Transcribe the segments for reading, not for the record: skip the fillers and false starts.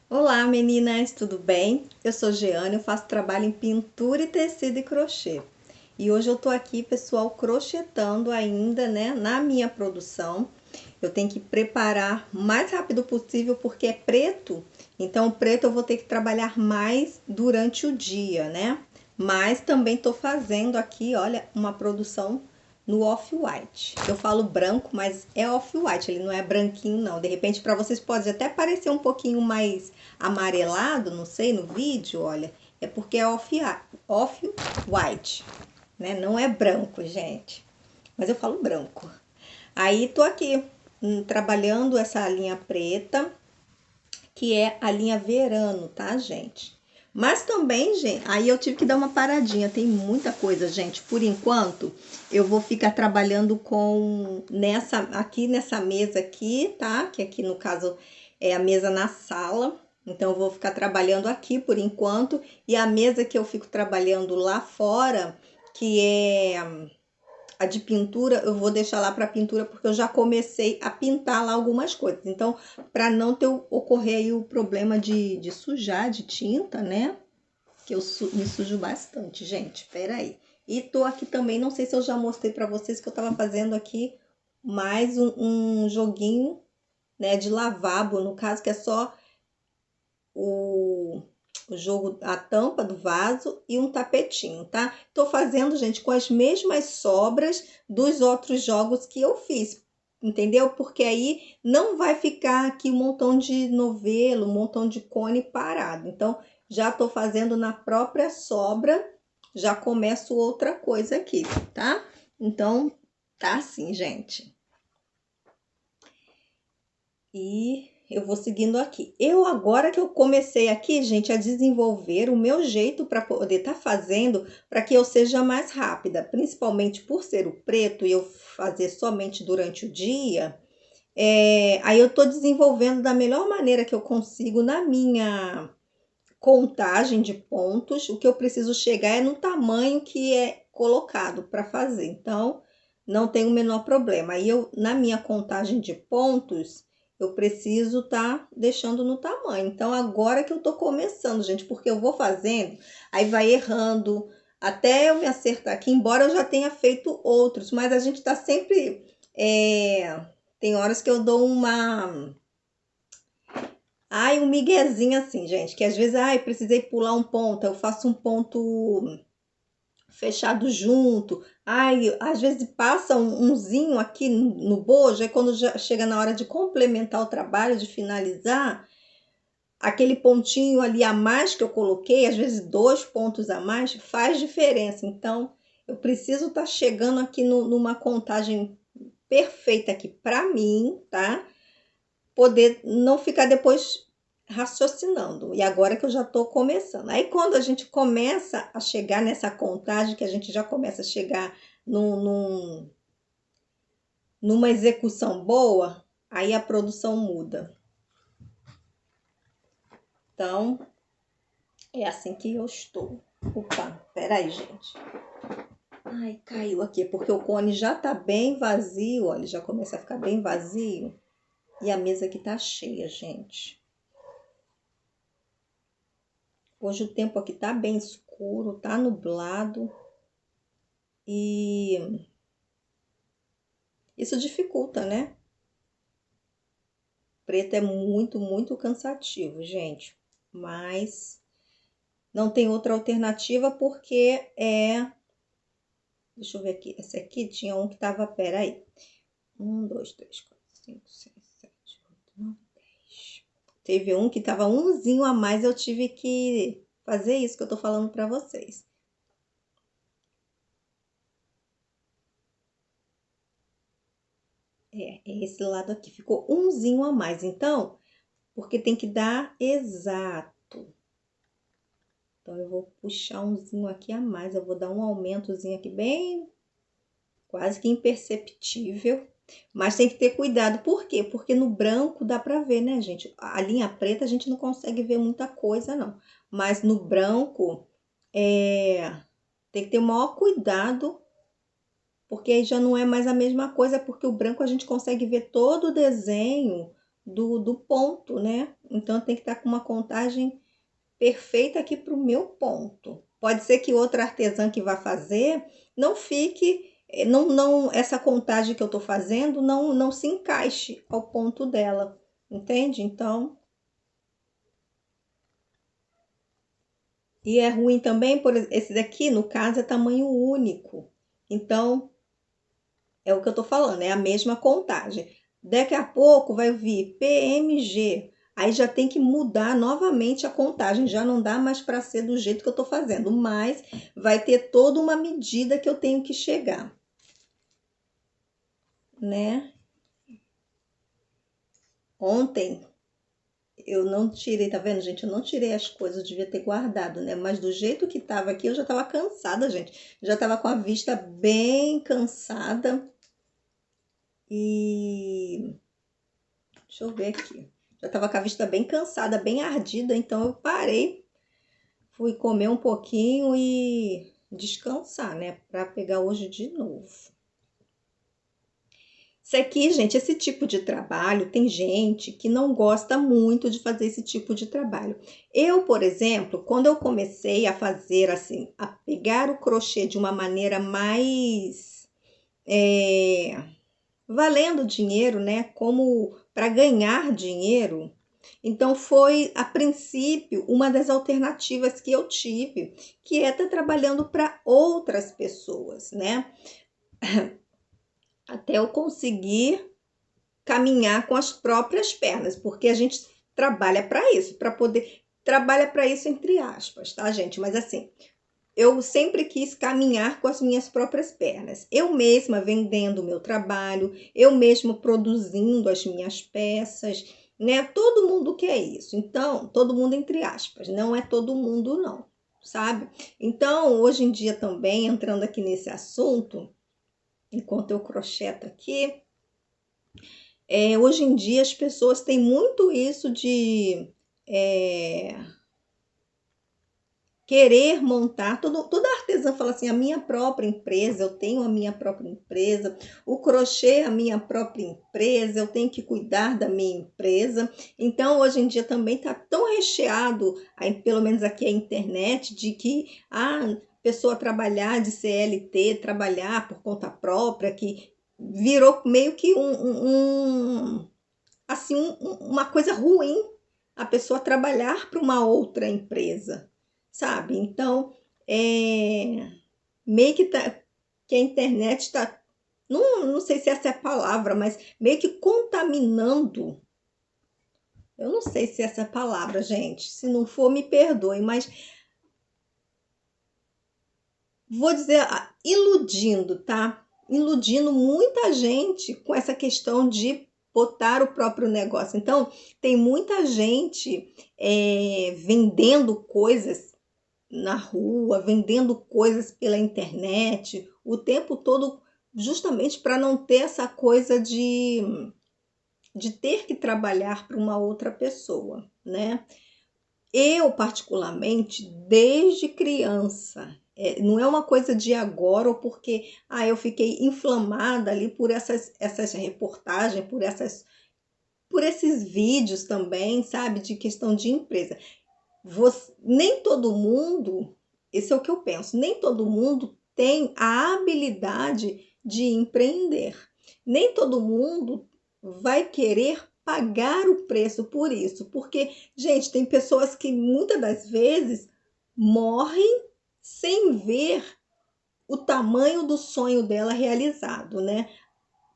Olá meninas, tudo bem? Eu sou Jeane, eu faço trabalho em pintura e tecido e crochê. E hoje eu tô aqui, pessoal, crochetando ainda, né, na minha produção. Eu tenho que preparar o mais rápido possível porque é preto, então o preto eu vou ter que trabalhar mais durante o dia, né? Mas também tô fazendo aqui, olha, uma produção no off-white. Eu falo branco, mas é off-white, ele não é branquinho não. De repente para vocês pode até parecer um pouquinho mais amarelado, não sei, no vídeo, olha, é porque é off-white, né? Não é branco, gente. Mas eu falo branco. Aí tô aqui trabalhando essa linha preta, que é a linha verano, tá, gente? Mas também, gente, aí eu tive que dar uma paradinha, tem muita coisa, gente. Por enquanto, eu vou ficar trabalhando com aqui nessa mesa aqui, tá? Que aqui no caso é a mesa na sala. Então eu vou ficar trabalhando aqui por enquanto, e a mesa que eu fico trabalhando lá fora, que é a de pintura, eu vou deixar lá para pintura porque eu já comecei a pintar lá algumas coisas. Então, para não ocorrer aí o problema de sujar de tinta, né? Que me sujo bastante, gente. Espera aí. E tô aqui também, não sei se eu já mostrei para vocês que eu tava fazendo aqui mais um joguinho, né, de lavabo, no caso que é só o jogo, a tampa do vaso e um tapetinho, tá? Tô fazendo, gente, com as mesmas sobras dos outros jogos que eu fiz, entendeu? Porque aí não vai ficar aqui um montão de novelo, um montão de cone parado. Então, já tô fazendo na própria sobra, já começo outra coisa aqui, tá? Então, tá assim, gente. E eu vou seguindo aqui. Eu agora que eu comecei aqui, gente, a desenvolver o meu jeito para poder estar fazendo para que eu seja mais rápida, principalmente por ser o preto e eu fazer somente durante o dia. Aí eu tô desenvolvendo da melhor maneira que eu consigo na minha contagem de pontos. O que eu preciso chegar é no tamanho que é colocado para fazer. Então, não tem o menor problema. Aí eu, na minha contagem de pontos, eu preciso estar deixando no tamanho. Então, agora que eu tô começando, gente, porque eu vou fazendo, aí vai errando até eu me acertar aqui, embora eu já tenha feito outros, mas a gente tá sempre. Tem horas que eu dou uma. Ai, um miguezinho assim, gente, que às vezes, ai, precisei pular um ponto, eu faço um ponto fechado junto. Ai, às vezes passa umzinho aqui no bojo, aí quando já chega na hora de complementar o trabalho, de finalizar, aquele pontinho ali a mais que eu coloquei, às vezes 2 pontos a mais, faz diferença. Então, eu preciso estar chegando aqui numa contagem perfeita aqui para mim, tá? Poder não ficar depois raciocinando. E agora que eu já estou começando. Aí quando a gente começa a chegar nessa contagem, que a gente já começa a chegar numa execução boa, aí a produção muda. Então, é assim que eu estou. Opa, peraí, gente. Ai, caiu aqui, porque o cone já tá bem vazio, olha, já começa a ficar bem vazio. E a mesa aqui tá cheia, gente. Hoje o tempo aqui tá bem escuro, tá nublado. E isso dificulta, né? Preto é muito, muito cansativo, gente. Mas não tem outra alternativa porque é. Deixa eu ver aqui. Esse aqui tinha um que tava. Pera aí. 1, 2, 3, 4, 5, 6, 7, 8, 9, 10. Teve um que tava umzinho a mais, eu tive que fazer isso que eu tô falando pra vocês. É esse lado aqui. Ficou umzinho a mais. Então, porque tem que dar exato. Então, eu vou puxar umzinho aqui a mais. Eu vou dar um aumentozinho aqui bem, quase que imperceptível. Mas tem que ter cuidado. Por quê? Porque no branco dá pra ver, né, gente? A linha preta a gente não consegue ver muita coisa, não. Mas no branco, tem que ter o maior cuidado, porque aí já não é mais a mesma coisa, porque o branco a gente consegue ver todo o desenho do ponto, né? Então, tem que estar com uma contagem perfeita aqui para o meu ponto. Pode ser que outra artesã que vá fazer não fique, essa contagem que eu estou fazendo não se encaixe ao ponto dela, entende? Então, e é ruim também, por esse daqui, no caso, é tamanho único. Então, é o que eu tô falando, é a mesma contagem. Daqui a pouco vai vir PMG, aí já tem que mudar novamente a contagem, já não dá mais para ser do jeito que eu tô fazendo, mas vai ter toda uma medida que eu tenho que chegar, né? Ontem eu não tirei, tá vendo, gente? Eu não tirei as coisas, eu devia ter guardado, né? Mas do jeito que tava aqui, eu já tava cansada, gente. Já tava com a vista bem cansada. E deixa eu ver aqui. Já tava com a vista bem cansada, bem ardida, então eu parei, fui comer um pouquinho e descansar, né? Pra pegar hoje de novo. Isso aqui, gente, esse tipo de trabalho, tem gente que não gosta muito de fazer esse tipo de trabalho. Eu, por exemplo, quando eu comecei a fazer assim, a pegar o crochê de uma maneira mais valendo dinheiro, né? Como para ganhar dinheiro. Então foi a princípio uma das alternativas que eu tive, que é estar trabalhando para outras pessoas, né? Até eu conseguir caminhar com as próprias pernas, porque a gente trabalha para isso, para poder trabalha para isso entre aspas, tá, gente? Mas assim, eu sempre quis caminhar com as minhas próprias pernas. Eu mesma vendendo o meu trabalho, eu mesma produzindo as minhas peças, né? Todo mundo quer isso. Então, todo mundo entre aspas, não é todo mundo não, sabe? Então, hoje em dia também, entrando aqui nesse assunto, enquanto eu crocheto aqui, hoje em dia as pessoas têm muito isso de querer montar, toda artesã fala assim, a minha própria empresa, eu tenho a minha própria empresa, o crochê é a minha própria empresa, eu tenho que cuidar da minha empresa. Então, hoje em dia também está tão recheado, pelo menos aqui a internet, de que a pessoa trabalhar de CLT, trabalhar por conta própria, que virou meio que assim, uma coisa ruim a pessoa trabalhar para uma outra empresa, sabe? Então, meio que a internet está, não sei se essa é a palavra, mas meio que contaminando. Eu não sei se essa é a palavra, gente. Se não for, me perdoe, mas vou dizer, iludindo, tá? Iludindo muita gente com essa questão de botar o próprio negócio. Então, tem muita gente vendendo coisas na rua, vendendo coisas pela internet, o tempo todo, justamente para não ter essa coisa de ter que trabalhar para uma outra pessoa, né? Eu, particularmente, desde criança, não é uma coisa de agora, ou porque eu fiquei inflamada ali por essas reportagens, por esses vídeos também, sabe, de questão de empresa. Nem todo mundo, esse é o que eu penso, nem todo mundo tem a habilidade de empreender. Nem todo mundo vai querer pagar o preço por isso, porque, gente, tem pessoas que muitas das vezes morrem sem ver o tamanho do sonho dela realizado, né?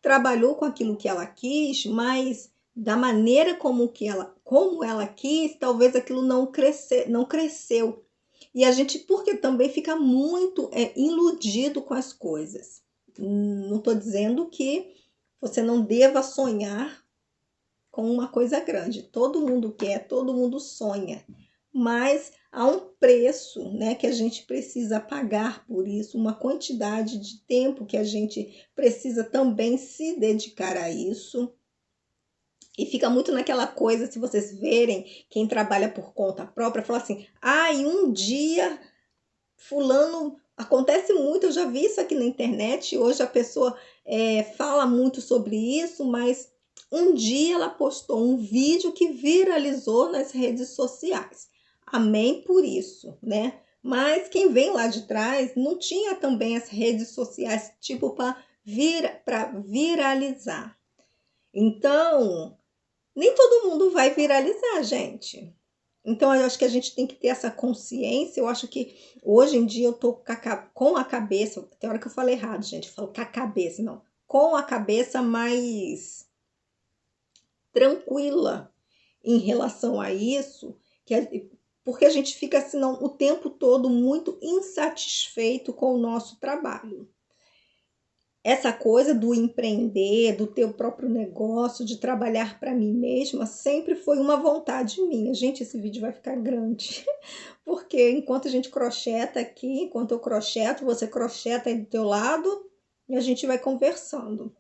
Trabalhou com aquilo que ela quis, mas da maneira como ela quis, talvez aquilo não cresceu. E a gente, porque também fica muito iludido com as coisas. Não estou dizendo que você não deva sonhar com uma coisa grande. Todo mundo quer, todo mundo sonha, mas há um preço, né, que a gente precisa pagar por isso, uma quantidade de tempo que a gente precisa também se dedicar a isso. E fica muito naquela coisa, se vocês verem, quem trabalha por conta própria, fala assim, e um dia fulano, acontece muito, eu já vi isso aqui na internet, hoje a pessoa fala muito sobre isso, mas Um dia ela postou um vídeo que viralizou nas redes sociais. Amém por isso, né? Mas quem vem lá de trás não tinha também as redes sociais tipo para viralizar. Então, nem todo mundo vai viralizar, gente. Então, eu acho que a gente tem que ter essa consciência. Eu acho que hoje em dia eu tô com a cabeça. Tem hora que eu falo errado, gente. Eu falo com a cabeça, não. Com a cabeça mais tranquila em relação a isso, porque a gente fica assim, não, o tempo todo muito insatisfeito com o nosso trabalho. Essa coisa do empreender, do teu próprio negócio, de trabalhar para mim mesma, sempre foi uma vontade minha. Gente, esse vídeo vai ficar grande, porque enquanto a gente crocheta aqui, enquanto eu crocheto, você crocheta aí do teu lado e a gente vai conversando.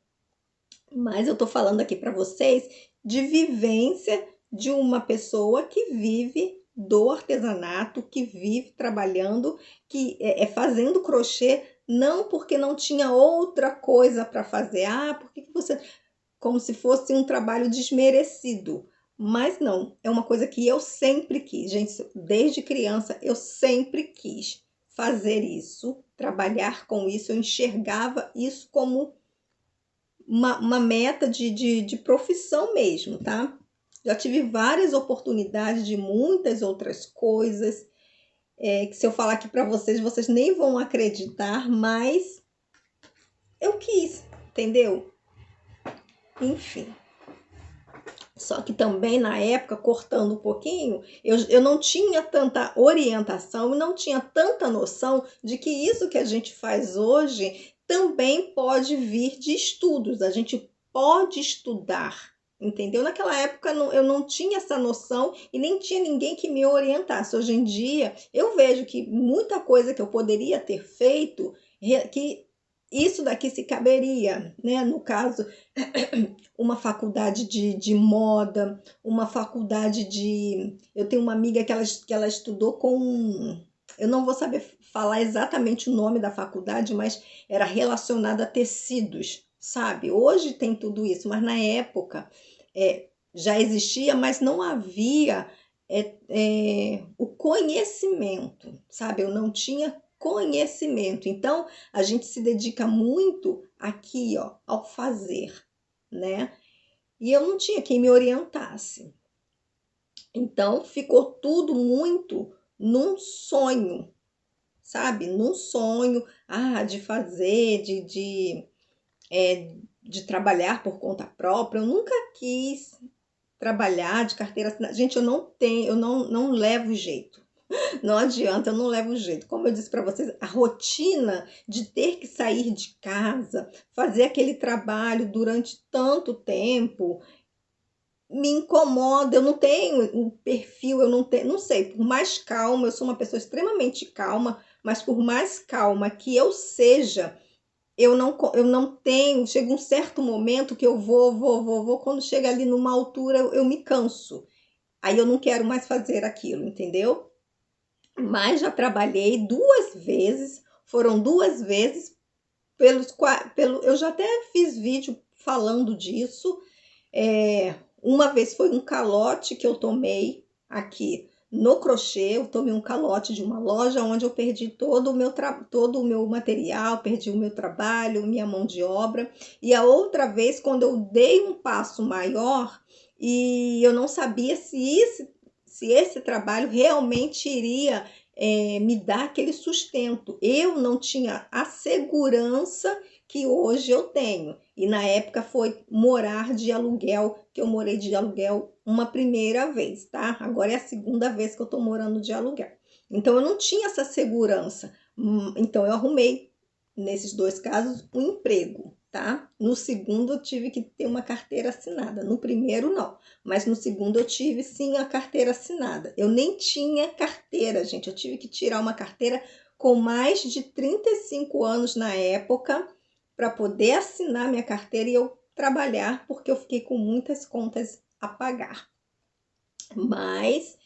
Mas eu tô falando aqui para vocês de vivência de uma pessoa que vive do artesanato, que vive trabalhando, que é fazendo crochê, não porque não tinha outra coisa para fazer. Ah, por que você... Como se fosse um trabalho desmerecido. Mas não, é uma coisa que eu sempre quis. Gente, desde criança eu sempre quis fazer isso, trabalhar com isso. Eu enxergava isso como uma meta de profissão mesmo, tá? Já tive várias oportunidades de muitas outras coisas, que se eu falar aqui para vocês, vocês nem vão acreditar, mas eu quis, entendeu? Enfim. Só que também na época, cortando um pouquinho, eu não tinha tanta orientação e não tinha tanta noção de que isso que a gente faz hoje também pode vir de estudos. A gente pode estudar, entendeu? Naquela época eu não tinha essa noção e nem tinha ninguém que me orientasse. Hoje em dia eu vejo que muita coisa que eu poderia ter feito, que isso daqui se caberia, né? No caso, uma faculdade de moda, uma faculdade de... Eu tenho uma amiga que ela estudou com... Eu não vou saber falar exatamente o nome da faculdade, mas era relacionada a tecidos, sabe? Hoje tem tudo isso, mas na época já existia, mas não havia o conhecimento, sabe? Eu não tinha conhecimento. Então, a gente se dedica muito aqui, ó, ao fazer, né? E eu não tinha quem me orientasse. Então ficou tudo muito num sonho, sabe? Num sonho, de fazer, de trabalhar por conta própria. Eu nunca quis trabalhar de carteira assinada. Gente, eu não tenho, eu não levo jeito. Não adianta, eu não levo jeito. Como eu disse para vocês, a rotina de ter que sair de casa, fazer aquele trabalho durante tanto tempo, me incomoda. Eu não tenho um perfil, eu não tenho, não sei, por mais calma, eu sou uma pessoa extremamente calma, mas por mais calma que eu seja, eu não tenho, chega um certo momento que eu vou, quando chega ali numa altura eu me canso. Aí eu não quero mais fazer aquilo, entendeu? Mas já trabalhei duas vezes, foram duas vezes eu já até fiz vídeo falando disso. Uma vez foi um calote que eu tomei aqui no crochê. Eu tomei um calote de uma loja onde eu perdi todo o meu material, perdi o meu trabalho, minha mão de obra. E a outra vez, quando eu dei um passo maior e eu não sabia se esse trabalho realmente iria me dar aquele sustento. Eu não tinha a segurança que hoje eu tenho. E na época foi morar de aluguel, que eu morei de aluguel uma primeira vez, tá? Agora é a segunda vez que eu tô morando de aluguel. Então eu não tinha essa segurança. Então eu arrumei, nesses dois casos, um emprego, tá? No segundo eu tive que ter uma carteira assinada. No primeiro não, mas no segundo eu tive sim a carteira assinada. Eu nem tinha carteira, gente. Eu tive que tirar uma carteira com mais de 35 anos na época, para poder assinar minha carteira e eu trabalhar, porque eu fiquei com muitas contas a pagar. Mas,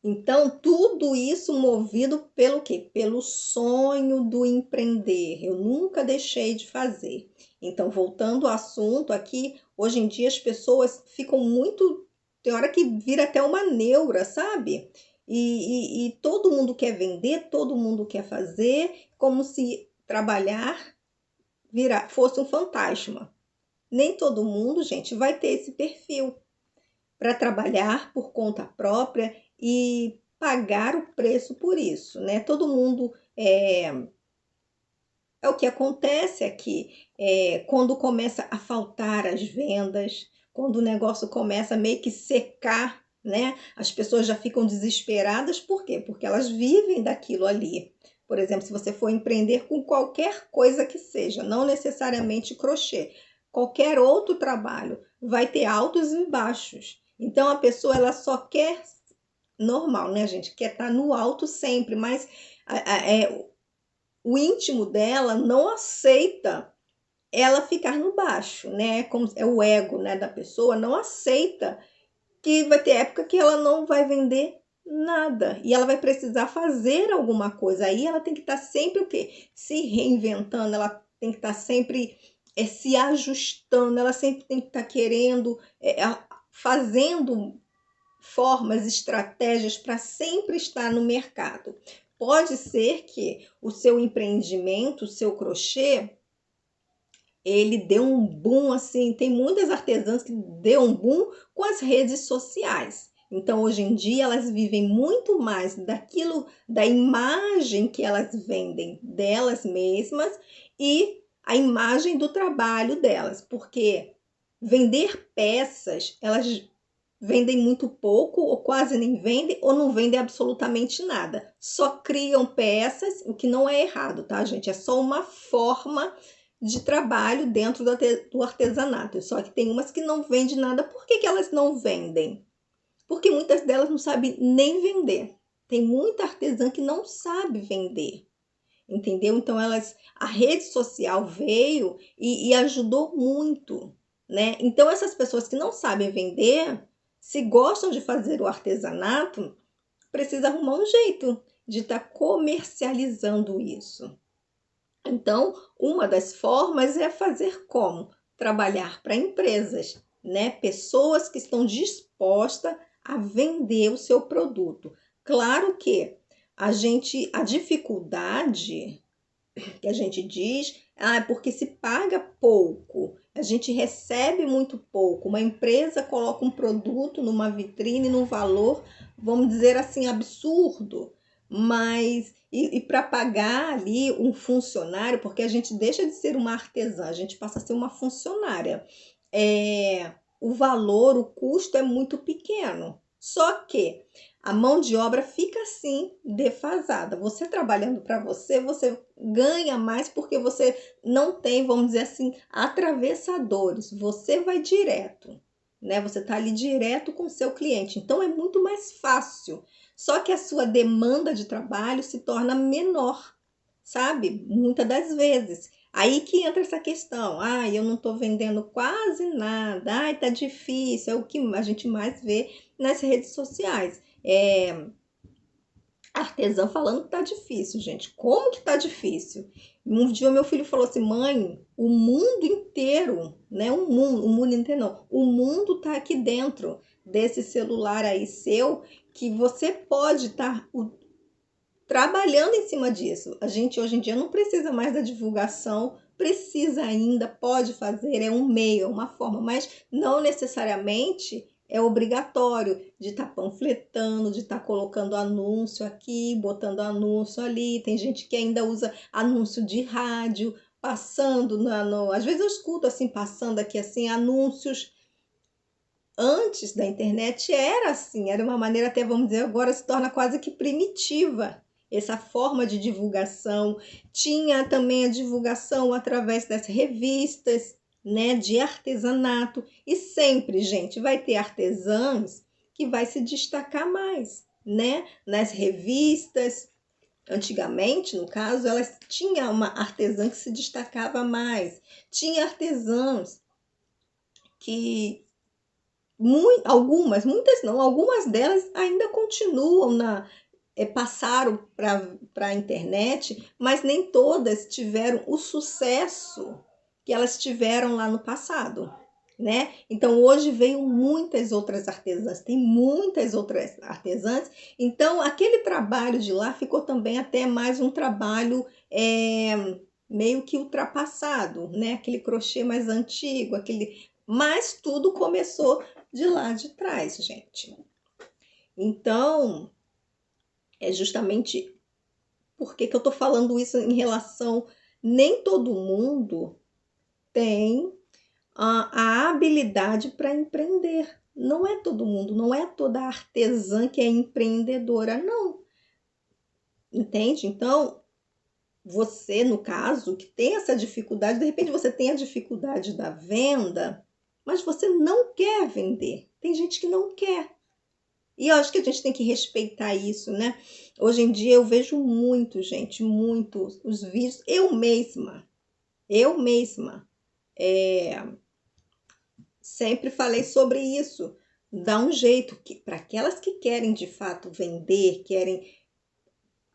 então, tudo isso movido pelo quê? Pelo sonho do empreender. Eu nunca deixei de fazer. Então, voltando ao assunto aqui, Hoje em dia as pessoas ficam muito, tem hora que vira até uma neura, sabe? E todo mundo quer vender, todo mundo quer fazer, como se trabalhar fosse um fantasma. Nem todo mundo, gente, vai ter esse perfil para trabalhar por conta própria e pagar o preço por isso, né? Todo mundo é o que acontece aqui, quando começa a faltar as vendas, quando o negócio começa a meio que secar, né? As pessoas já ficam desesperadas, por quê? Porque elas vivem daquilo ali. Por exemplo, se você for empreender com qualquer coisa que seja, não necessariamente crochê, qualquer outro trabalho, vai ter altos e baixos. Então a pessoa ela só quer normal, né, gente? Quer estar no alto sempre, mas o íntimo dela não aceita ela ficar no baixo, né? Como é o ego, né, da pessoa, não aceita que vai ter época que ela não vai vender nada e ela vai precisar fazer alguma coisa. Aí ela tem que estar sempre o quê? Se reinventando, ela tem que estar sempre se ajustando, ela sempre tem que estar querendo, fazendo formas, estratégias para sempre estar no mercado. Pode ser que o seu empreendimento, o seu crochê, ele deu um boom assim, tem muitas artesãs que deu um boom com as redes sociais. Então, hoje em dia, elas vivem muito mais daquilo, da imagem que elas vendem delas mesmas e a imagem do trabalho delas, porque vender peças, elas vendem muito pouco, ou quase nem vendem, ou não vendem absolutamente nada. Só criam peças, o que não é errado, tá, gente? É só uma forma de trabalho dentro do artesanato. Só que tem umas que não vendem nada. Por que elas não vendem? Porque muitas delas não sabem nem vender. Tem muita artesã que não sabe vender. Entendeu? Então a rede social veio e ajudou muito, né? Então essas pessoas que não sabem vender, se gostam de fazer o artesanato, precisa arrumar um jeito de estar comercializando isso. Então, uma das formas é fazer como? Trabalhar para empresas, né? Pessoas que estão dispostas a vender o seu produto. Claro que a dificuldade que a gente diz, porque se paga pouco, a gente recebe muito pouco. Uma empresa coloca um produto numa vitrine, num valor, vamos dizer assim, absurdo, mas e para pagar ali um funcionário, porque a gente deixa de ser uma artesã, a gente passa a ser uma funcionária. O valor, o custo é muito pequeno. Só que a mão de obra fica assim defasada. Você trabalhando para você, você ganha mais porque você não tem, vamos dizer assim, atravessadores. Você vai direto, né? Você está ali direto com o seu cliente. Então é muito mais fácil. Só que a sua demanda de trabalho se torna menor, sabe? Muitas das vezes. Aí que entra essa questão. Eu não estou vendendo quase nada. Tá difícil. É o que a gente mais vê nas redes sociais. Artesã falando que tá difícil, gente. Como que tá difícil? Um dia meu filho falou assim, mãe, o mundo inteiro, né? O mundo inteiro não. O mundo tá aqui dentro desse celular aí seu, que você pode estar trabalhando em cima disso. A gente hoje em dia não precisa mais da divulgação, precisa ainda, pode fazer, é um meio, é uma forma, mas não necessariamente é obrigatório de estar panfletando, de estar colocando anúncio aqui, botando anúncio ali. Tem gente que ainda usa anúncio de rádio, passando às vezes eu escuto assim, passando aqui assim, anúncios. Antes da internet era assim, era uma maneira até, vamos dizer, agora se torna quase que primitiva essa forma de divulgação. Tinha também a divulgação através das revistas, né, de artesanato. E sempre, gente, vai ter artesãs que vai se destacar mais, né, nas revistas. Antigamente, no caso, elas tinha uma artesã que se destacava mais. Tinha artesãos que muitas não, algumas delas ainda continuam passaram para a internet, mas nem todas tiveram o sucesso que elas tiveram lá no passado. né? Então hoje veio muitas outras artesãs, tem muitas outras artesãs. Então aquele trabalho de lá ficou também até mais um trabalho meio que ultrapassado, né? Aquele crochê mais antigo, mas tudo começou de lá de trás, gente. Então é justamente por que eu tô falando isso em relação, nem todo mundo tem a habilidade para empreender. Não é todo mundo, não é toda artesã que é empreendedora, não. Entende? Então, você, no caso, que tem essa dificuldade, de repente você tem a dificuldade da venda, mas você não quer vender. Tem gente que não quer. E eu acho que a gente tem que respeitar isso, né? Hoje em dia eu vejo muito, gente, muito os vídeos. Eu mesma, sempre falei sobre isso. Dá um jeito que para aquelas que querem de fato vender,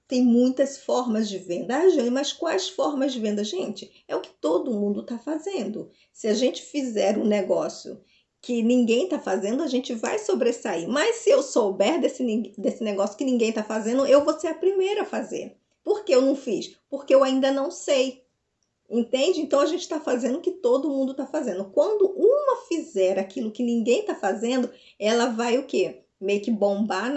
tem muitas formas de venda. Ah, Jane, mas quais formas de venda? Gente, é o que todo mundo está fazendo. Se a gente fizer um negócio que ninguém está fazendo, a gente vai sobressair. Mas se eu souber desse negócio que ninguém está fazendo, eu vou ser a primeira a fazer. Por que eu não fiz? Porque eu ainda não sei. Entende? Então a gente está fazendo o que todo mundo está fazendo. Quando uma fizer aquilo que ninguém está fazendo, ela vai o quê? Meio que bombar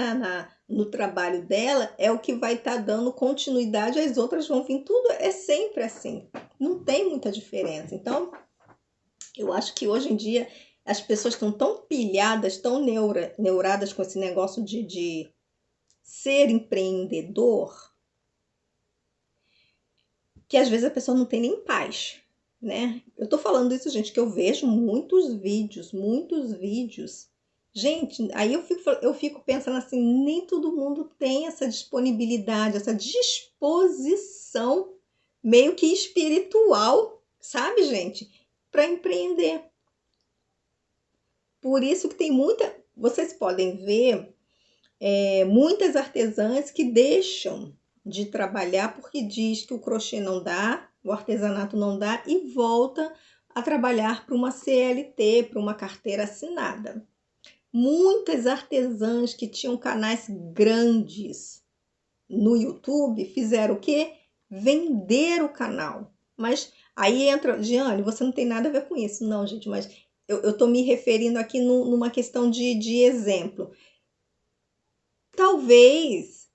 no trabalho dela, é o que vai estar dando continuidade, as outras vão vir. Tudo é sempre assim. Não tem muita diferença. Então, eu acho que hoje em dia as pessoas estão tão pilhadas, tão neuradas com esse negócio de ser empreendedor, que às vezes a pessoa não tem nem paz, né? Eu tô falando isso, gente, que eu vejo muitos vídeos, muitos vídeos. Gente, aí eu fico pensando assim, nem todo mundo tem essa disponibilidade, essa disposição meio que espiritual, sabe, gente? Para empreender. Por isso que tem vocês podem ver muitas artesãs que deixam de trabalhar porque diz que o crochê não dá, o artesanato não dá e volta a trabalhar para uma CLT, para uma carteira assinada. Muitas artesãs que tinham canais grandes no YouTube fizeram o quê? Vender o canal. Mas aí entra, Giane, você não tem nada a ver com isso. Não, gente, mas eu tô me referindo aqui numa questão de exemplo. Talvez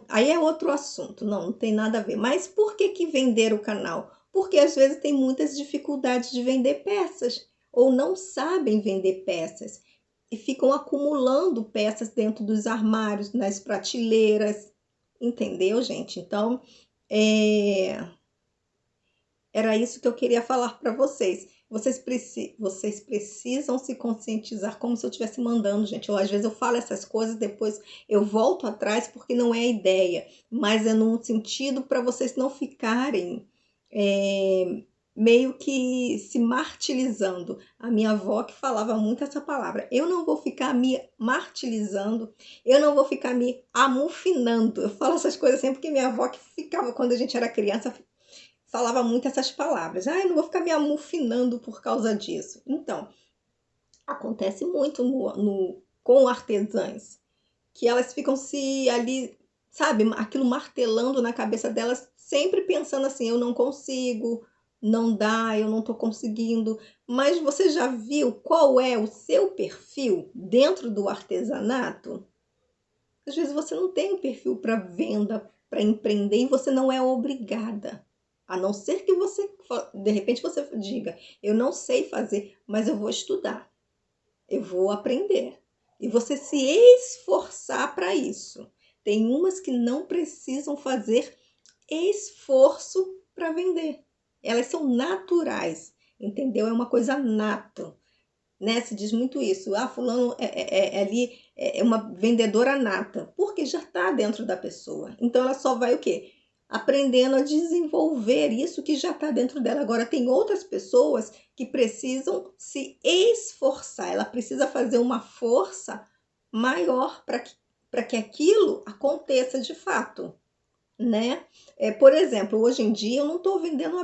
aí é outro assunto, não tem nada a ver. Mas por que vender o canal? Porque às vezes tem muitas dificuldades de vender peças ou não sabem vender peças e ficam acumulando peças dentro dos armários, nas prateleiras, entendeu, gente? Então, era isso que eu queria falar para vocês. Vocês precisam se conscientizar, como se eu estivesse mandando, gente. Às vezes eu falo essas coisas, depois eu volto atrás porque não é a ideia, mas é num sentido para vocês não ficarem meio que se martirizando. A minha avó que falava muito essa palavra. Eu não vou ficar me martirizando, eu não vou ficar me amufinando. Eu falo essas coisas sempre porque minha avó que ficava, quando a gente era criança, falava muito essas palavras. Ah, eu não vou ficar me amufinando por causa disso. Então, acontece muito com artesãs, que elas ficam se ali, sabe, aquilo martelando na cabeça delas, sempre pensando assim, eu não consigo, não dá, eu não tô conseguindo. Mas você já viu qual é o seu perfil dentro do artesanato? Às vezes você não tem um perfil para venda, para empreender e você não é obrigada. A não ser que você, de repente você diga, eu não sei fazer, mas eu vou estudar, eu vou aprender. E você se esforçar para isso. Tem umas que não precisam fazer esforço para vender. Elas são naturais, entendeu? É uma coisa nata, né? Se diz muito isso. Ah, fulano ali é uma vendedora nata, porque já está dentro da pessoa. Então ela só vai o quê? Aprendendo a desenvolver isso que já está dentro dela. Agora tem outras pessoas que precisam se esforçar. Ela precisa fazer uma força maior para que aquilo aconteça de fato, né? Por exemplo, hoje em dia eu não estou vendendo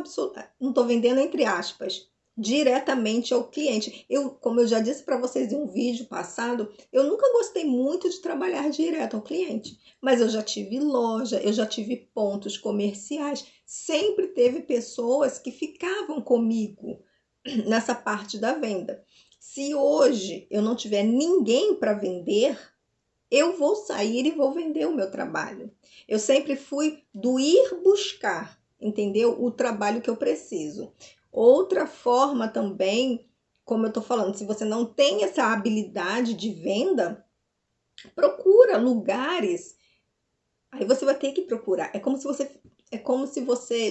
não estou vendendo entre aspas diretamente ao cliente. Como eu já disse para vocês em um vídeo passado, eu nunca gostei muito de trabalhar direto ao cliente, mas eu já tive loja, eu já tive pontos comerciais, sempre teve pessoas que ficavam comigo nessa parte da venda. Se hoje eu não tiver ninguém para vender, eu vou sair e vou vender o meu trabalho. Eu sempre fui do ir buscar, entendeu? O trabalho que eu preciso. Outra forma também, como eu tô falando, se você não tem essa habilidade de venda, procura lugares. Aí você vai ter que procurar.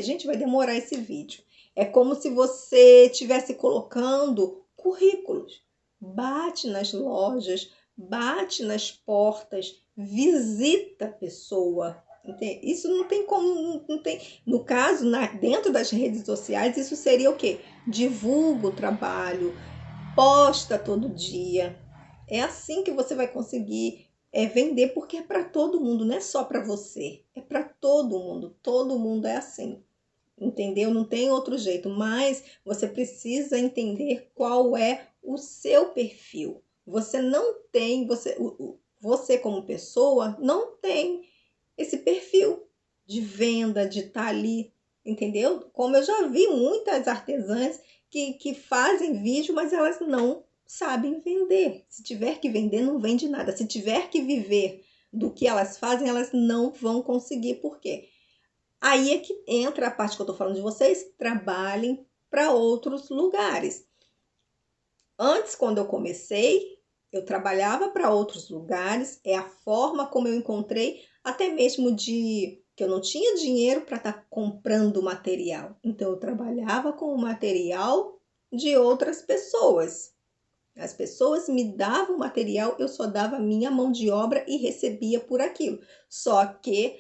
Gente, vai demorar esse vídeo. É como se você estivesse colocando currículos. Bate nas lojas, bate nas portas, visita a pessoa. Isso não tem como, não tem. No caso, dentro das redes sociais, isso seria o quê? Divulga o trabalho, posta todo dia. É assim que você vai conseguir vender, porque é para todo mundo, não é só para você, é para todo mundo é assim, entendeu? Não tem outro jeito, mas você precisa entender qual é o seu perfil. Você não tem, você como pessoa não tem esse perfil de venda, de estar ali, entendeu? Como eu já vi muitas artesãs que fazem vídeo, mas elas não sabem vender. Se tiver que vender, não vende nada. Se tiver que viver do que elas fazem, elas não vão conseguir. Por quê? Aí é que entra a parte que eu tô falando de vocês, trabalhem para outros lugares. Antes, quando eu comecei, eu trabalhava para outros lugares, é a forma como eu encontrei, até mesmo de que eu não tinha dinheiro para estar comprando material. Então, eu trabalhava com o material de outras pessoas. As pessoas me davam material, eu só dava minha mão de obra e recebia por aquilo. Só que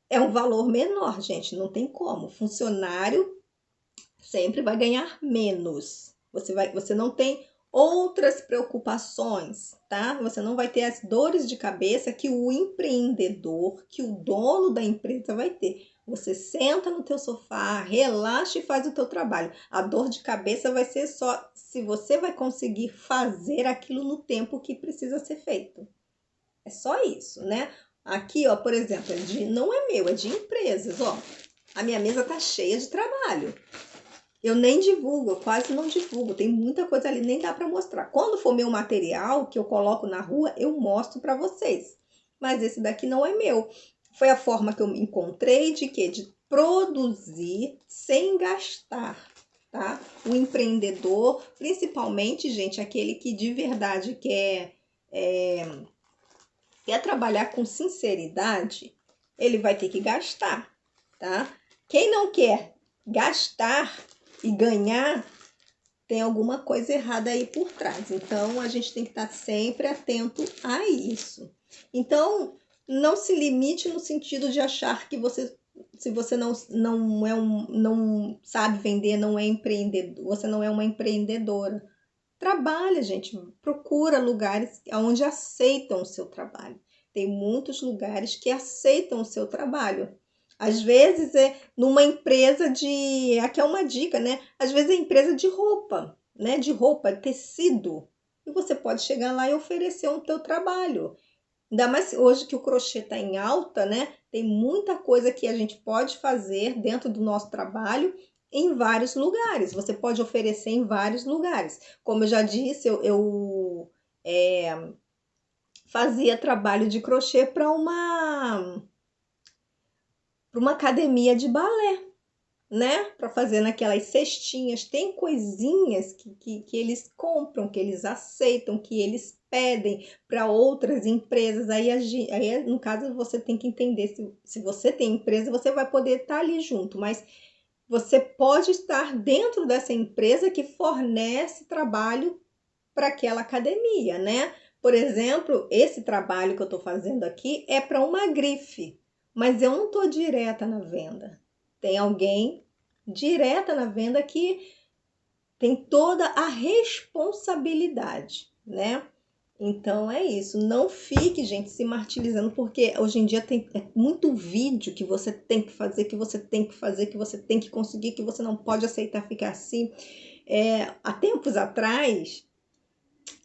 é um valor menor, gente, não tem como. Funcionário sempre vai ganhar menos. Você não tem outras preocupações, tá? Você não vai ter as dores de cabeça que o empreendedor, que o dono da empresa vai ter. Você senta no teu sofá, relaxa e faz o teu trabalho. A dor de cabeça vai ser só se você vai conseguir fazer aquilo no tempo que precisa ser feito. É só isso, né? Aqui, ó, por exemplo, não é meu, é de empresas, ó. A minha mesa tá cheia de trabalho. Eu nem divulgo, eu quase não divulgo. Tem muita coisa ali, nem dá para mostrar. Quando for meu material que eu coloco na rua, eu mostro para vocês. Mas esse daqui não é meu. Foi a forma que eu encontrei de quê? De produzir sem gastar, tá? O empreendedor, principalmente, gente, aquele que de verdade quer trabalhar com sinceridade, ele vai ter que gastar, tá? Quem não quer gastar e ganhar, tem alguma coisa errada aí por trás. Então, a gente tem que estar sempre atento a isso. Então, não se limite no sentido de achar que se você não sabe vender, não é empreendedor, você não é uma empreendedora. Trabalha, gente, procura lugares onde aceitam o seu trabalho. Tem muitos lugares que aceitam o seu trabalho. Às vezes é numa empresa de, aqui é uma dica, né? Às vezes é empresa de roupa, né? De roupa, tecido. E você pode chegar lá e oferecer um teu trabalho. Ainda mais hoje que o crochê está em alta, né? Tem muita coisa que a gente pode fazer dentro do nosso trabalho em vários lugares. Você pode oferecer em vários lugares. Como eu já disse, eu fazia trabalho de crochê para uma academia de balé, né? Para fazer naquelas cestinhas. Tem coisinhas que eles compram, que eles aceitam, que eles pedem para outras empresas. Aí, no caso, você tem que entender se você tem empresa, você vai poder estar ali junto, mas você pode estar dentro dessa empresa que fornece trabalho para aquela academia, né? Por exemplo, esse trabalho que eu estou fazendo aqui é para uma grife, mas eu não estou direta na venda. Tem alguém direta na venda que tem toda a responsabilidade, né? Então é isso. Não fique, gente, se martirizando, porque hoje em dia tem muito vídeo que você tem que fazer, que você tem que fazer, que você tem que conseguir, que você não pode aceitar ficar assim. Há tempos atrás,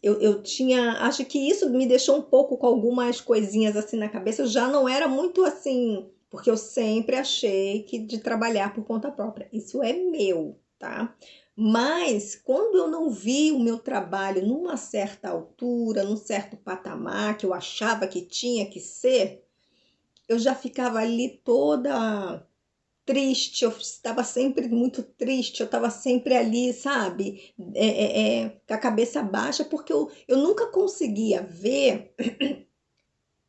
eu tinha, acho que isso me deixou um pouco com algumas coisinhas assim na cabeça. Eu já não era muito assim, porque eu sempre achei que de trabalhar por conta própria, isso é meu, tá? Mas quando eu não vi o meu trabalho numa certa altura, num certo patamar que eu achava que tinha que ser, eu já ficava ali toda triste, eu estava sempre muito triste, eu estava sempre ali, sabe, com a cabeça baixa, porque eu nunca conseguia ver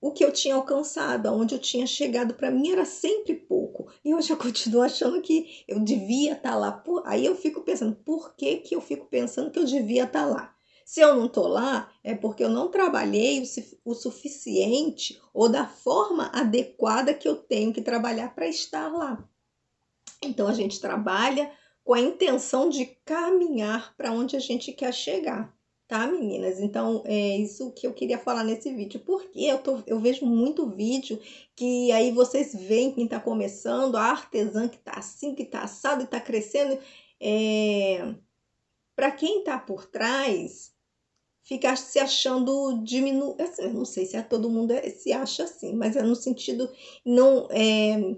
o que eu tinha alcançado, aonde eu tinha chegado. Para mim era sempre pouco, e eu já continuo achando que eu devia estar lá. Aí eu fico pensando, por que que eu fico pensando que eu devia estar lá? Se eu não estou lá, é porque eu não trabalhei o suficiente ou da forma adequada que eu tenho que trabalhar para estar lá. Então a gente trabalha com a intenção de caminhar para onde a gente quer chegar, tá, meninas? Então é isso que eu queria falar nesse vídeo, porque eu vejo muito vídeo que aí vocês veem quem está começando, a artesã que está assim, que está assado e está crescendo. Para quem está por trás, fica se achando diminuir. Assim, eu não sei se todo mundo se acha assim, mas é no sentido não é.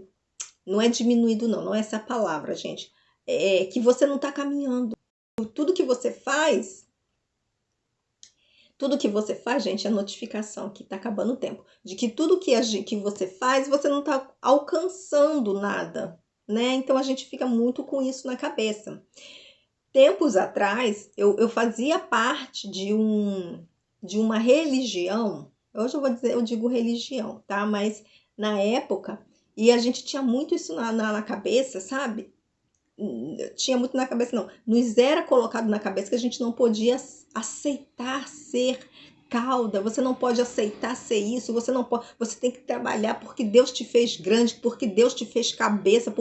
Não é diminuído, não é essa a palavra, gente. É que você não está caminhando. Tudo que você faz, gente, é notificação, que está acabando o tempo. De que tudo que você faz, você não está alcançando nada, né? Então a gente fica muito com isso na cabeça. Tempos atrás, eu fazia parte de uma religião. Hoje eu digo religião, tá? Mas na época, e a gente tinha muito isso na cabeça, sabe? Tinha muito na cabeça, não. Nos era colocado na cabeça que a gente não podia aceitar ser cauda, você não pode aceitar ser isso, você não pode, você tem que trabalhar porque Deus te fez grande, porque Deus te fez cabeça,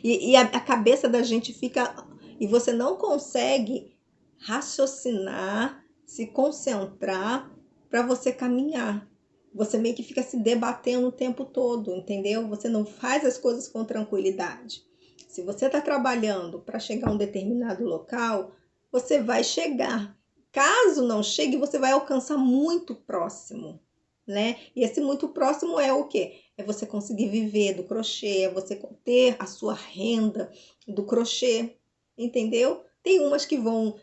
e a cabeça da gente fica, e você não consegue raciocinar, se concentrar para você caminhar. Você meio que fica se debatendo o tempo todo, entendeu? Você não faz as coisas com tranquilidade. Se você está trabalhando para chegar a um determinado local, você vai chegar. Caso não chegue, você vai alcançar muito próximo, né? E esse muito próximo é o quê? É você conseguir viver do crochê, é você ter a sua renda do crochê, entendeu? Tem umas que vão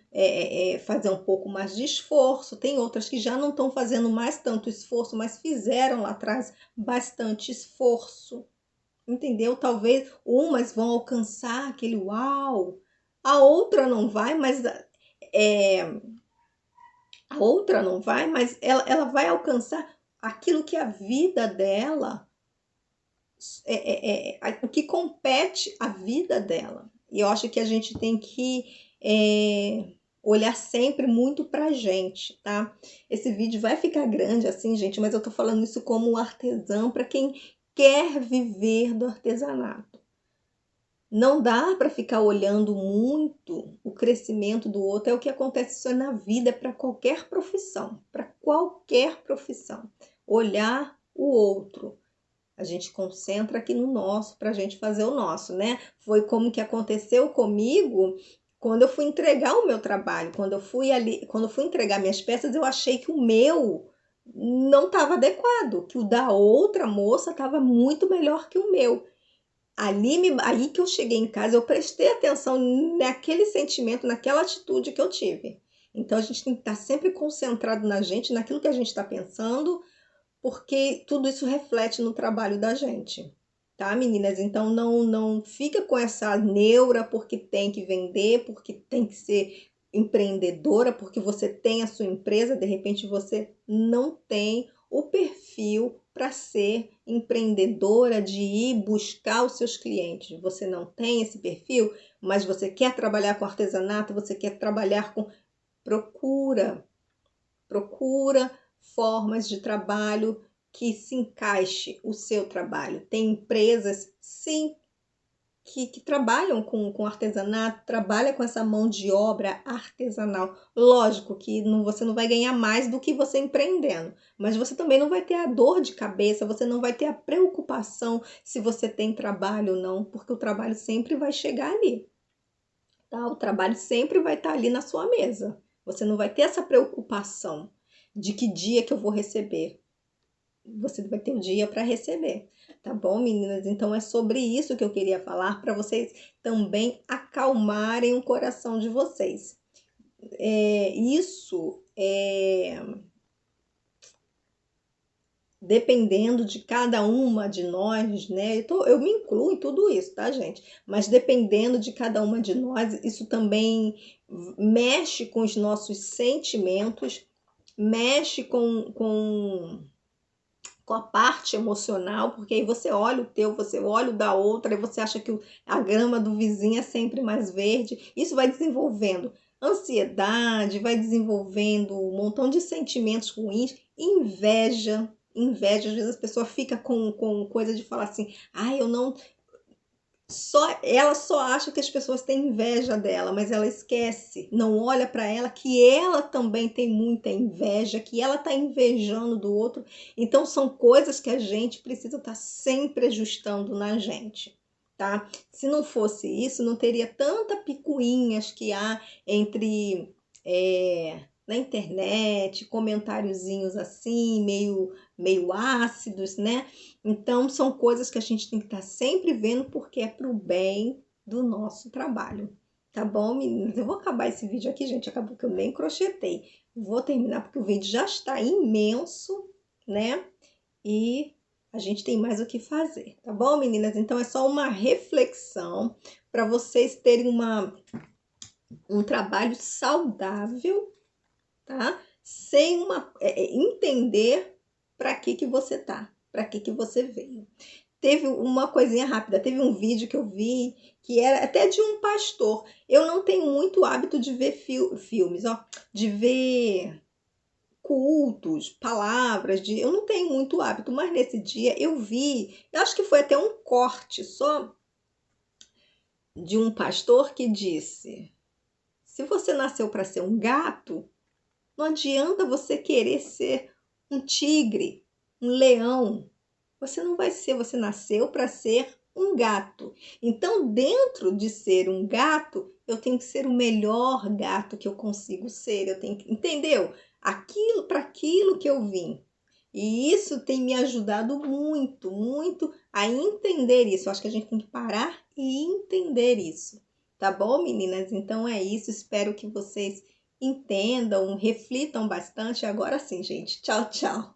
fazer um pouco mais de esforço, tem outras que já não estão fazendo mais tanto esforço, mas fizeram lá atrás bastante esforço, entendeu? Talvez umas vão alcançar aquele uau, a outra não vai, mas é, a outra não vai, mas ela vai alcançar aquilo que a vida dela, o que compete à vida dela. E eu acho que a gente tem que olhar sempre muito pra gente, tá? Esse vídeo vai ficar grande assim, gente, mas eu tô falando isso como artesã para quem quer viver do artesanato. Não dá para ficar olhando muito o crescimento do outro. É o que acontece só na vida, para qualquer profissão, para qualquer profissão. Olhar o outro. A gente concentra aqui no nosso para a gente fazer o nosso, né? Foi como que aconteceu comigo quando eu fui entregar o meu trabalho. Quando eu fui entregar minhas peças, eu achei que o meu não estava adequado, que o da outra moça estava muito melhor que o meu. Aí que eu cheguei em casa, eu prestei atenção naquele sentimento, naquela atitude que eu tive. Então a gente tem que estar sempre concentrado na gente, naquilo que a gente está pensando, porque tudo isso reflete no trabalho da gente, tá, meninas? Então não fica com essa neura porque tem que vender, porque tem que ser empreendedora, porque você tem a sua empresa, de repente você não tem o perfil para ser empreendedora, de ir buscar os seus clientes. Você não tem esse perfil, mas você quer trabalhar com artesanato, você quer trabalhar com... Procura formas de trabalho que se encaixe o seu trabalho. Tem empresas, sim, que trabalham com artesanato, trabalha com essa mão de obra artesanal. Lógico que você não vai ganhar mais do que você empreendendo, mas você também não vai ter a dor de cabeça, você não vai ter a preocupação se você tem trabalho ou não, porque o trabalho sempre vai chegar ali. tá? O trabalho sempre vai estar ali na sua mesa. Você não vai ter essa preocupação de que dia que eu vou receber. Você vai ter um dia para receber, tá bom, meninas? Então é sobre isso que eu queria falar para vocês também acalmarem o coração de vocês. Isso é dependendo de cada uma de nós, né? Eu me incluo em tudo isso, tá, gente? Mas dependendo de cada uma de nós, isso também mexe com os nossos sentimentos, mexe com a parte emocional, porque aí você olha o teu, você olha o da outra, e você acha que a grama do vizinho é sempre mais verde. Isso vai desenvolvendo ansiedade, vai desenvolvendo um montão de sentimentos ruins, inveja. Inveja, às vezes a pessoa fica com coisa de falar assim, eu não, ela só acha que as pessoas têm inveja dela, mas ela esquece, não olha para ela que ela também tem muita inveja, que ela está invejando do outro. Então são coisas que a gente precisa estar sempre ajustando na gente, tá? Se não fosse isso, não teria tanta picuinhas que há entre na internet, comentáriozinhos assim, meio ácidos, né? Então, são coisas que a gente tem que estar sempre vendo porque é pro bem do nosso trabalho. Tá bom, meninas? Eu vou acabar esse vídeo aqui, gente. Acabou que eu nem crochetei. Vou terminar porque o vídeo já está imenso, né? E a gente tem mais o que fazer, tá bom, meninas? Então, é só uma reflexão para vocês terem um trabalho saudável, tá? Sem entender para que você tá, para que você veio. Teve uma coisinha rápida, teve um vídeo que eu vi que era até de um pastor. Eu não tenho muito hábito de ver filmes, ó, de ver cultos, palavras, eu não tenho muito hábito, mas nesse dia eu vi, eu acho que foi até um corte só de um pastor que disse: se você nasceu para ser um gato, não adianta você querer ser um tigre, um leão. Você não vai ser, você nasceu para ser um gato. Então, dentro de ser um gato, eu tenho que ser o melhor gato que eu consigo ser. Eu tenho que, entendeu? Para aquilo que eu vim. E isso tem me ajudado muito, muito a entender isso. Eu acho que a gente tem que parar e entender isso. Tá bom, meninas? Então é isso. Espero que vocês entendam, reflitam bastante. Agora sim, gente. Tchau, tchau.